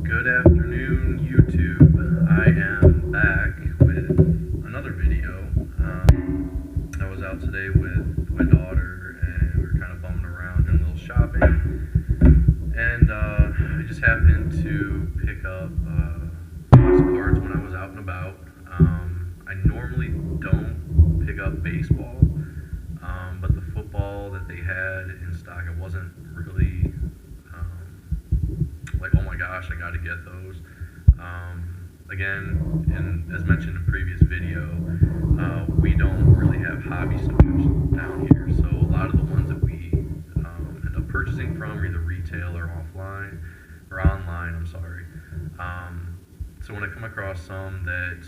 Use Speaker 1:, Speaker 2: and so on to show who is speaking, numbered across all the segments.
Speaker 1: Good afternoon, YouTube. I am back with another video. I was out today with my daughter and we were kind of bumming around doing a little shopping. And I just happened to pick up box cards when I was out and about. I normally don't pick up baseball, but the football that they had in stock, it wasn't really like, oh my gosh, I got to get those. Again, and as mentioned in previous video, we don't really have hobby stores down here, so a lot of the ones that we end up purchasing from are either retail or offline, or online, I'm sorry. So when I come across some that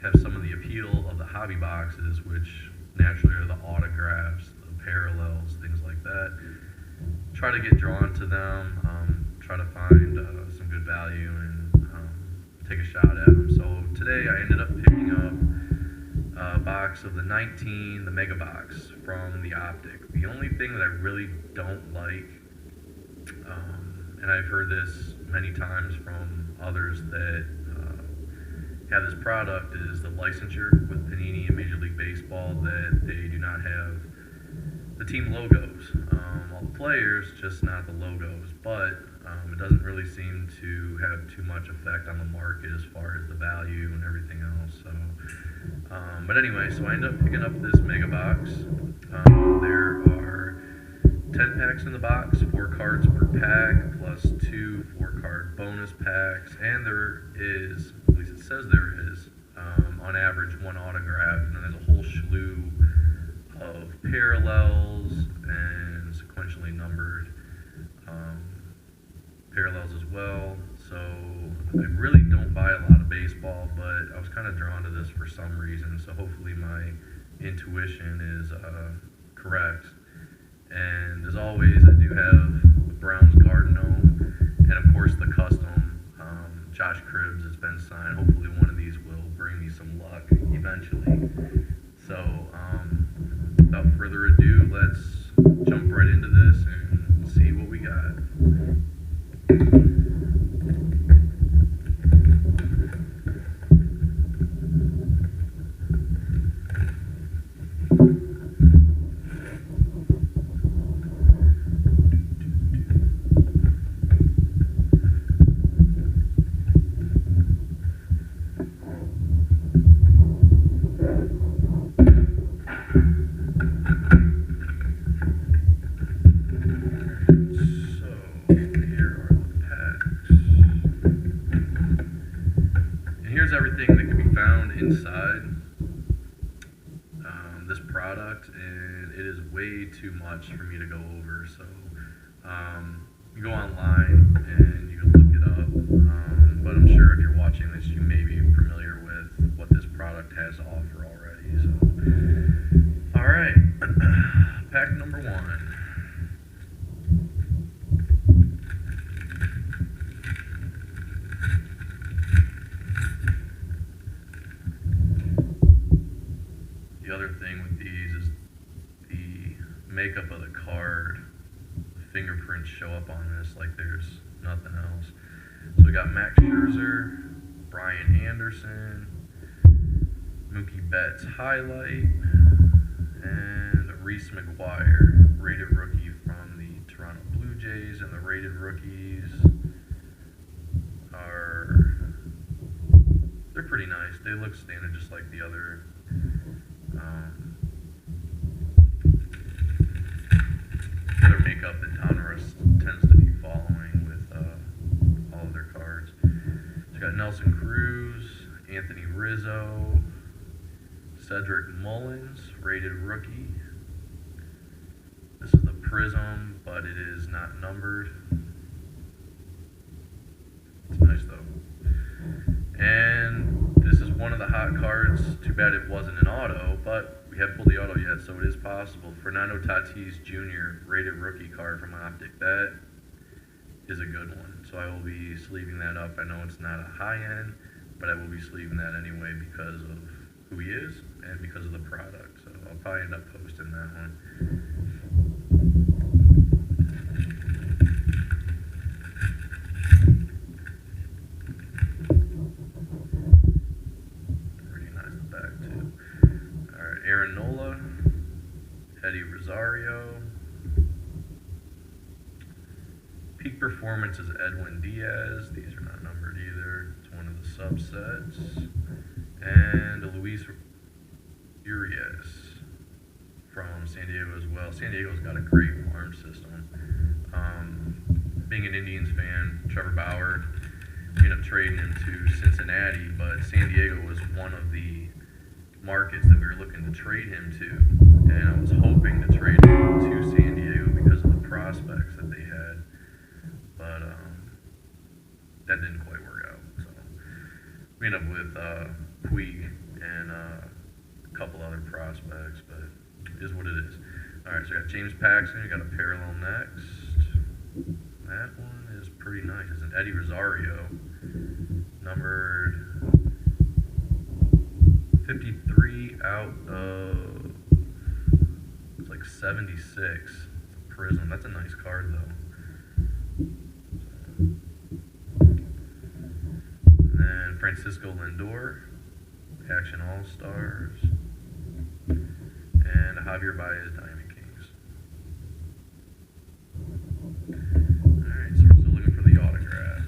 Speaker 1: have some of the appeal of the hobby boxes, which naturally are the autographs, the parallels, things like that, try to get drawn to them, try to find some good value and take a shot at them. So today I ended up picking up a box of the 19, the mega box from the Optic. The only thing that I really don't like, and I've heard this many times from others that have this product, is the licensure with Panini and Major League Baseball, that they do not have the team logos. All the players, just not the logos, but it doesn't really seem to have too much effect on the market as far as the value and everything else. So, but anyway, so I ended up picking up this mega box. There are 10 packs in the box, 4 cards per pack, plus 2 4-card bonus packs, and there is, at least it says there is, on average 1 autograph, and then there's a whole slew of parallels and sequentially numbered parallels as well. So I really don't buy a lot of baseball, but I was kind of drawn to this for some reason, so hopefully my intuition is correct. And as always, I do have the Browns Garden Gnome, and of course the custom Josh Cribbs that's been signed. Hopefully one of these will bring me some luck eventually. So without further ado, let's jump right into this and see what we got. Everything that can be found inside this product, and it is way too much for me to go over. So you go online and you can look it up, but I'm sure if you're watching this, you may be familiar with what this product has to offer already. So alright, pack number 1. The other thing with these is the makeup of the card. The fingerprints show up on this like there's nothing else. So we got Max Scherzer, Brian Anderson, Mookie Betts highlight, and Reese McGuire, rated rookie from the Toronto Blue Jays. And the rated rookies they're pretty nice. They look standard just like the other makeup that Donruss tends to be following with all of their cards. So we got Nelson Cruz, Anthony Rizzo, Cedric Mullins, rated rookie. This is the Prism, but it is not numbered. It's nice though. And this is one of the hot cards. Too bad it wasn't an auto, but we haven't pulled the auto yet, so it is possible. Fernando Tatis Jr., rated rookie card from Optic. That is a good one. So I will be sleeving that up. I know it's not a high end, but I will be sleeving that anyway because of who he is and because of the product. So I'll probably end up posting that one. Rosario. Peak performance is Edwin Diaz. These are not numbered either. It's one of the subsets. And Luis Urias from San Diego as well. San Diego's got a great farm system. Being an Indians fan, Trevor Bauer ended up trading him to Cincinnati, but San Diego was one of the markets that we were looking to trade him to, and I was hoping to trade him to San Diego because of the prospects that they had, but that didn't quite work out. So we ended up with Puig and a couple other prospects, but it is what it is. All right, so we got James Paxton. We got a parallel next. That one is pretty nice. It's an Eddie Rosario, numbered 53 out of, it's like 76. It's a Prism. That's a nice card though. And then Francisco Lindor, Action All-Stars, and Javier Baez Diamond Kings. Alright, so we're still looking for the autograph.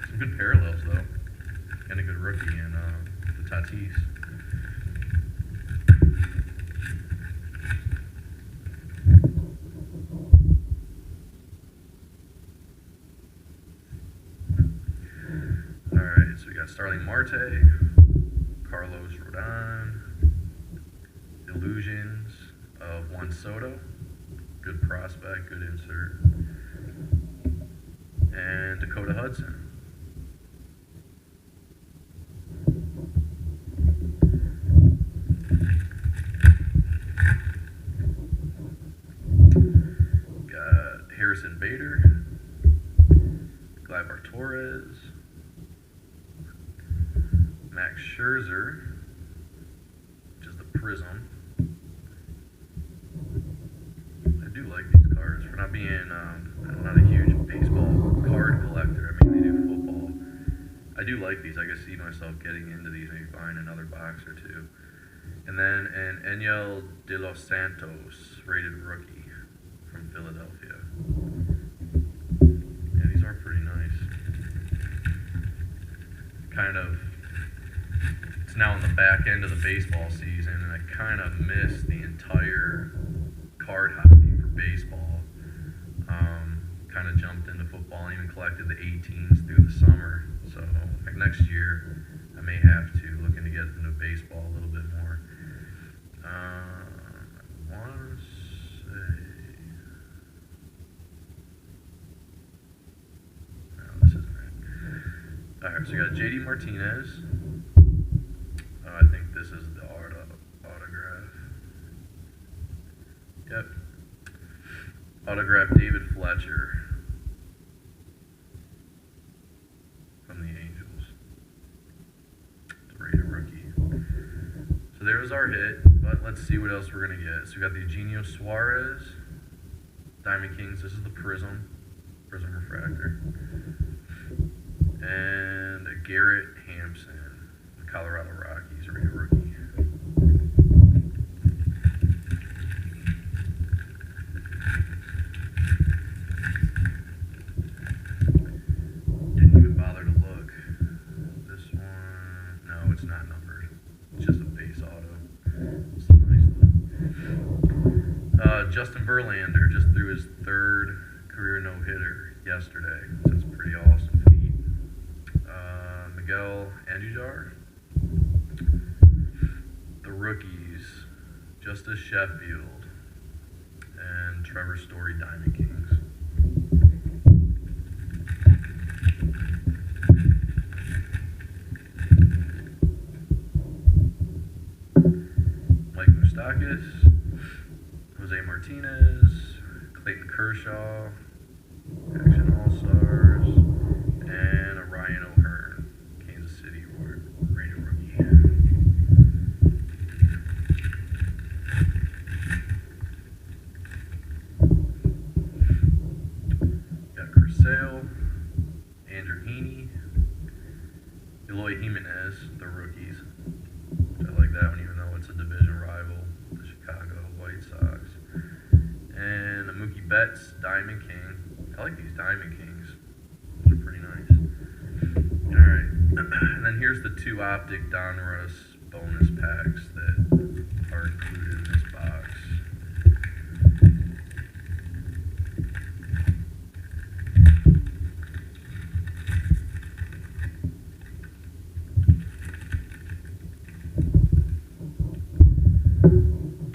Speaker 1: Some good parallels though, and a good rookie in the Tatis. Alright, so we got Starling Marte, Carlos Rodon, Illusions of Juan Soto, good prospect, good insert, and Dakota Hudson. Got Harrison Bader, Gleyber Torres, Max Scherzer, which is the Prism. I do like these cards for not being, I'm not a huge baseball card collector. I mean, they do football. I do like these. I can see myself getting into these, maybe buying another box or two. And then an Enyel De Los Santos rated rookie from Philadelphia. Yeah, these are pretty nice. Kind of, it's now in the back end of the baseball season, and I kind of missed the entire card hobby for baseball. Kind of jumped into football, and even collected the 18s through the summer. So like next year, I may have to look into getting into baseball a little bit more. I want to say, no, this isn't it. All right, so we got JD Martinez. I think this is the autograph. Yep. Autograph David Fletcher from the Angels. It's a rated rookie. So there's our hit, but let's see what else we're going to get. So we got the Eugenio Suarez, Diamond Kings. This is the Prism Refractor. And a Garrett Hampson, the Colorado Rockies, rated rookie. Didn't even bother to look. This one, no, it's not numbered. It's just a base auto. Still nice though. Justin Verlander just threw his third career no-hitter yesterday. So it's a pretty awesome feat. Miguel Andujar. The rookies, Justice Sheffield, and Trevor Story Diamond Kings. Mike Moustakas, Jose Martinez, Clayton Kershaw, Action All-Stars, and a Ryan O'Hearn, Kansas City rated rookie. Got Chris Sale, Andrew Heaney, Eloy Jimenez, the rookies. I like that one even though it's a division rival, the Chicago White Sox. Betts Diamond King. I like these Diamond Kings. Those are pretty nice. Alright, and then here's the 2 Optic Donruss bonus packs that are included in this box.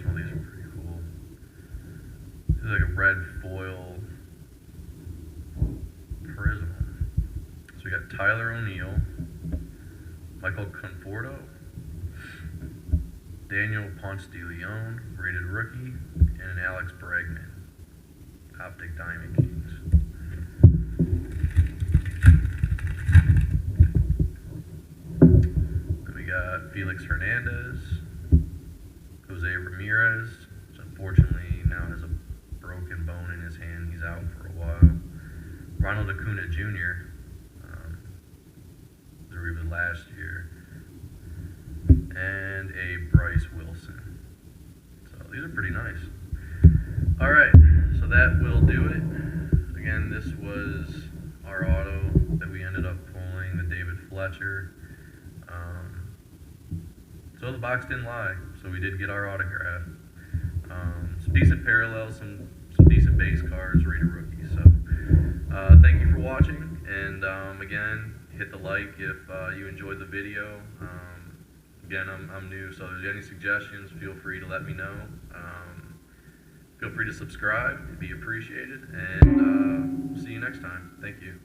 Speaker 1: Oh, these are pretty cool. This is like a red foil prism. So we got Tyler O'Neill, Michael Conforto, Daniel Ponce de Leon, rated rookie, and an Alex Bregman, Optic Diamond Kings. Then we got Felix Hernandez, Jose Ramirez, which unfortunately now has a broken bone in his hand. He's out for a while. Ronald Acuna Jr., he was last year, and a Bryce Wilson. So these are pretty nice. Alright, so that will do it. Again, this was our auto that we ended up pulling, the David Fletcher. So the box didn't lie, so we did get our autograph. Some decent parallels, some decent base cards, rated rookies. So thank you for watching, and again, hit the like if you enjoyed the video. Again, I'm new, so if there's any suggestions, feel free to let me know. Feel free to subscribe, it'd be appreciated, and we'll see you next time. Thank you.